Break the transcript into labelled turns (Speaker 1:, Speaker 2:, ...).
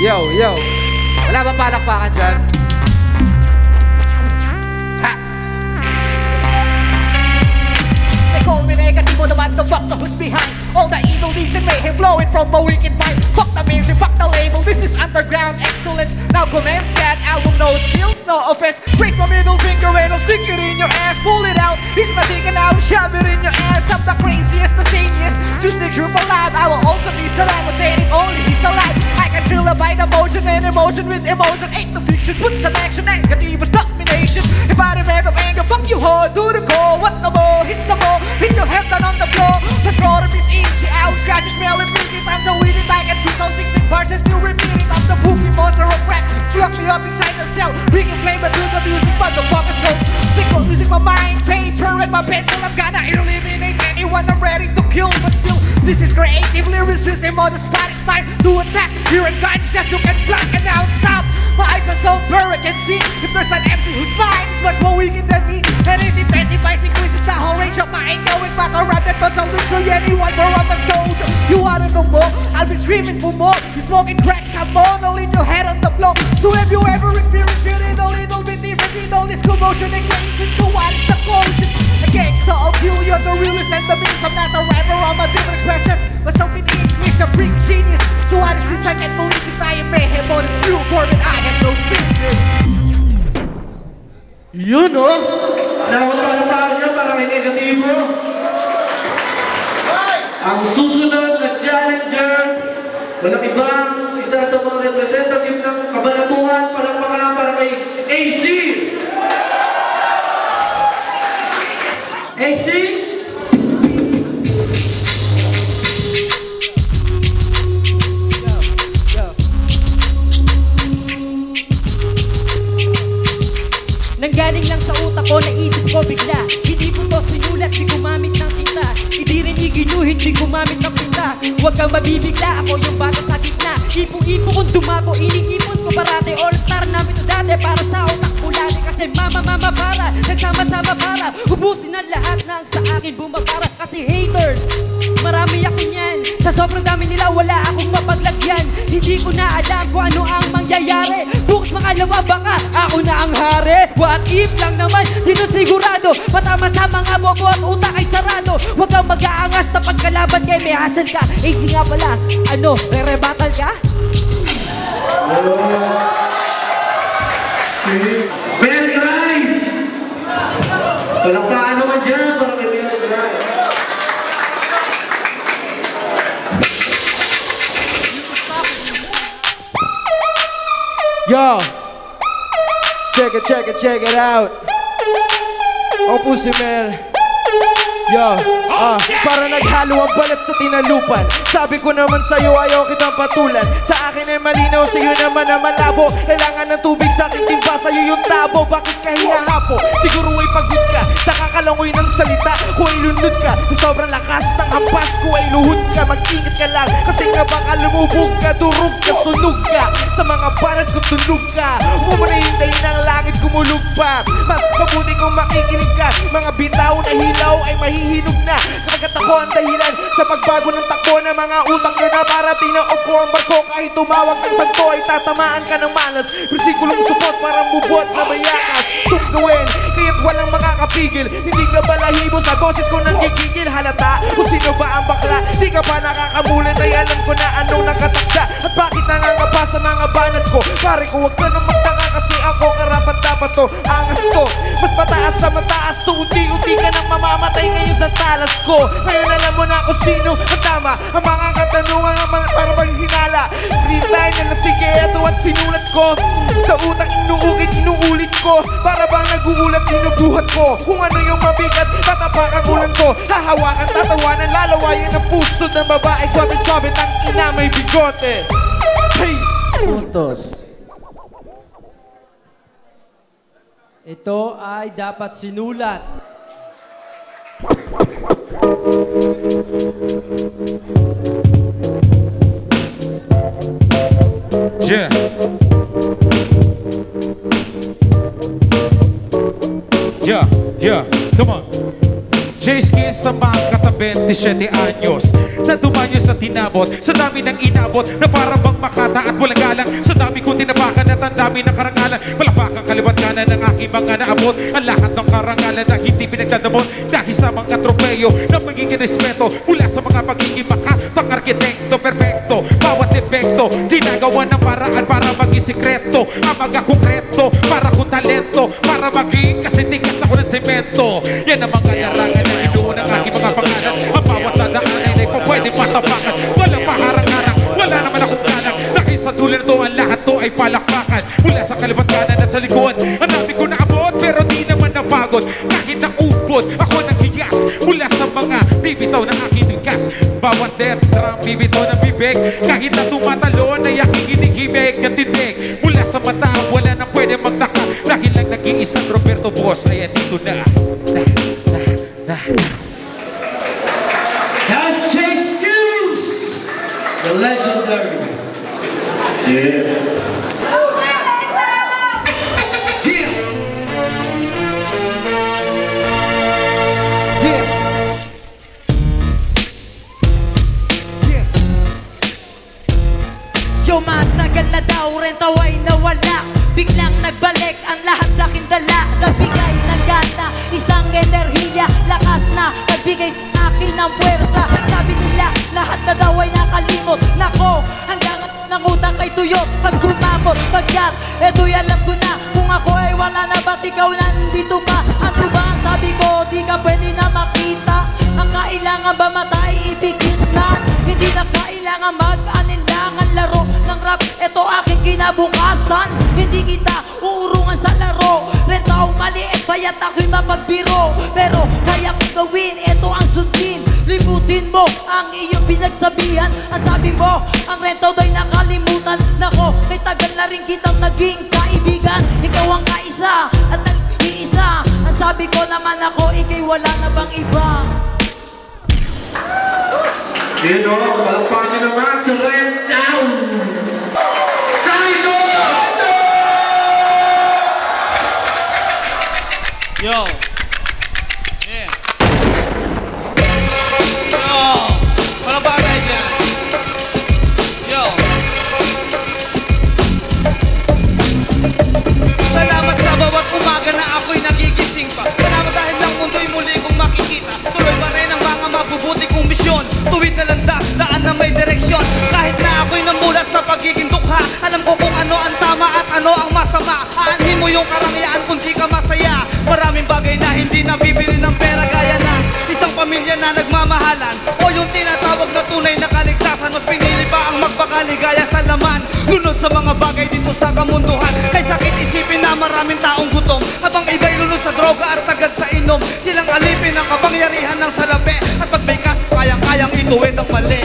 Speaker 1: Yo. Wala ba palakpakan dyan? Ha! They call me negativo, the man, the fuck the who's behind all the evil deeds and mayhem flowing from my wicked mind. Fuck the music, fuck the label, this is underground excellence. Now commence that album, no skills, no offense. Raise my middle finger and I'll stick it in your ass. Pull it out, he's not taking out, shove it in your ass. I'm the craziest, the saniest, just the truth alive. I will also be Saddam Hussein if only he's alive. I can drill a bite emotion and emotion with emotion. Ain't the fiction, put some action, negative's domination. If I demand of anger, fuck you ho, do the call. What the more, hits the more, hit your head down on the floor. Let's roll this inch, out, scratch and smell it 50 times a week. I can do so 16 bars and still repeat it. I'm the pookie monster of rap, slug me up inside the cell. Bringing flavor to the music, motherfuckers go. People using my mind, paper and my pencil. I'm gonna eliminate anyone I'm ready to kill. But still, this is creative lyricism on the spot. It's time to attack. Here in guidance, yes, you can block and now stop. My eyes are so blurred, I can see if there's an MC whose mind is much more wicked than me. And it intensifies, increases the whole range of my anger. With back around that does I'll destroy anyone for up a soul. You wanna know more? I'll be screaming for more. You smoking crack, come on, I'll leave your head on the floor. So have you ever experienced it a little bit different with all this commotion equation? So what is the quotient? A gangster, I'll kill you, the realest and the meanest. I'm not a rapper, I'm a different expressions. Myself in English, a freak genius. So what is this? I can't believe this. I am mayhem on this pure Corbin. I have no secrets.
Speaker 2: Yun o! Nakapalapaan niya para may negatibo. Ang susunod na challenger, walang ibang isa sa mga representative ng kabanatuhan, palakpakan para kay AC! AC!
Speaker 3: Nanggaling lang sa utak ko, naisip ko bigla. Hindi ko to sinulat, di gumamit ng tinta. Hindi rin iginuhit, di gumamit ng pinta. Huwag kang mabibigla, ako yung bata sa gitna. Ipo-ipo kong dumapo, iniipon ko parate. All-star namin to dati para sa utak ko lati. Kasi mama para, nagsama-sama para ubusin ang lahat ng sa akin bumabara. Kasi haters, marami ako niyan. Sa sobrang dami nila, wala akong mapaglagyan. Hindi ko na alam kung ano ang mangyayari. Bukas makalawa, baka ako na ang hari. What if lang naman, dito sigurado. Matama sa mga bobo at utak ay sarado. Huwag kang mag-aangas na pagkalaban kay may hassle ka. AC nga pala, ano, re-rebattle ka?
Speaker 2: Ben Grice! Palakpakan naman dyan para kay Ben Grice.
Speaker 1: Yo! Check it out. Oh, Pussy Mel. Yo, para naghalo ang balat sa tinalupan. Sabi ko naman sa'yo, ayaw kitang patulan. Sa akin ay malinaw, sa'yo naman na malabo. Kailangan ng tubig sa aking timba, sa'yo yung tabo. Bakit ka hinahapo? Siguro ay pagod ka sa kakalangoy ng salita. Kung ay lundod ka, sa sobrang lakas ng hampas ko ay luhod ka. Mag-ingat ka lang, kasi nga baka lumubog ka. Durog ka, sunog ka, sa mga banat ko tunog ka. Huwag mo na hintayin ng langit kumulog pa. Mas mabuti kung makikinig ka. Mga bitaw na hilaw ay mahihinog na. Kapag ako ang dahilan sa pagbago ng takbo ng mga utak nyo na para tinaupo ang barko. Kahit tumawag ng santo ay tatamaan ka ng malas. Bersikulong supot parang bubot na mayakas. Tungkawin, kaya't walang makakapigil. Hindi ka balahibo sa boses ko nang gigigil. Halata kung sino ba ang bakla. Di ka pa nakakamulit ay alam ko na anong nakatakda. At bakit nangangapa sa mga banat ko. Pare ko huwag ka nang magtaka kasi ako karapat dapat to. Angas to, mas mataas sa mataas to. Unti-unti ka nang mamamatay ngayon sa talas ko. Ngayon alam mo na kung sino ang tama. Ang mga katanungan naman para bang hinala. Freestyle na sige ito at sinulat ko. Sa utak inuulit ko. Para bang naguulat inubuhat ko. Kung ano yung mabigat tatapakan ulan ko. Hahawakan tatawanan lalawayan ng puso ng babae. Swabe-swabe ng ina may bigote. Peace!
Speaker 2: Puntos.
Speaker 4: Ito ay dapat sinulat.
Speaker 5: Yeah. Yeah, come on. J-Skins sa mga kata 27 anyos. na dumanyo sa tinabot. Sa dami ng inabot na para bang makata at walang galang. Sa dami kong tinabakan at ang dami ng karangalan. Palakpakan kaliwat kanan ng aking mga naabot. Ang lahat ng karangalan na hindi pinagdadamot. Dahil sa mga tropeyo na magiging respeto mula sa mga pagiging makatang arkitekto. Perfecto, bawat epekto ginagawa ng paraan para maging sikreto. Ang mga konkreto, para kong talento, para maging kasi tigas ako ng semento. Yan ang mga larangan na inuun ng aking mga pangalan. Ang bawat dadaanan ay kung pwede matapakan. Walang paharang-harang, wala naman akong galang. Dahil sa dulo na to, ang lahat to ay palakpakan. Mula sa kaliwat kanan at sa likod, ang dami ko naabot pero di naman napagod. Kahit naupod, ako naghiyas mula sa mga bibitaw ng aking bigas. Bawat drum, bibitaw ng bibig. Kahit na tumatalon ay aking hinihimig at titig. Mula sa mata, wala na pwede magtaka. Dahil lang nag-iisang Roberto Boss ay dito na.
Speaker 4: That's Chase Skills, the legendary.
Speaker 2: Yeah.
Speaker 3: Yo, matagal na daw rin taway nawala. Biglang nagbalik ang lahat sa akin dala. Nagbigay ng gana, isang enerhiya. Lakas na, nagbigay sa akin ng puwersa. Sabi nila, lahat na daw ay nakalimot. Nako, hanggang ng utang kay tuyo pag gumamot, pagkat eto'y alam ko na. Kung ako ay wala na, ba't ikaw nandito pa? Ano ba ang sabi ko, di ka pwede na makita. Ang kailangan ba matay, ipigit na. Hindi na kailangan mag-alinlangan. Laro ng rap, eto aking kinabukasan. Hindi kita uurungan sa laro. Rentaw maliit, payat ako'y mapagbiro. Pero kaya ko gawin, eto ang sundin. Limutin mo ang iyong pinagsabihan. Ang sabi mo, ang rentaw do'y nakalimutan. Nako, may tagal na rin kitang naging kaibigan. Ikaw ang kaisa at nag-iisa. Ang sabi ko naman ako, ikay wala na bang iba?
Speaker 2: Yun o, palakpakan nyo naman sa Red Town! Sino!
Speaker 6: Yo! Yeah! Yo! Walang bagay dyan! Yo! Salamat sa bawat umaga na ako'y nagigising pa. Salamat dahil lang mundo'y muli kong makikita. Tuloy pa rin ang mga mabubuti kong misyon. Tuwid na landas, daan na may direksyon. Kahit na ako'y namulat sa pagiging dukha, alam ko kung ano ang tama at ano ang masama. Aanhin mo yung karangyaan kung di ka masaya. Maraming bagay na hindi nabibili ng pera, gaya na isang pamilya na nagmamahalan, o yung tinatawag na tunay na kaligtasan. Mas pinili pa ang magpakaligaya sa laman, lunod sa mga bagay dito sa kamunduhan. Kay sakit isipin na maraming taong gutom, habang iba'y lunod sa droga at sagad sa inom. Silang alipin ang kapangyarihan ng salapi, at pag may kayang-kayang ituwid ang mali.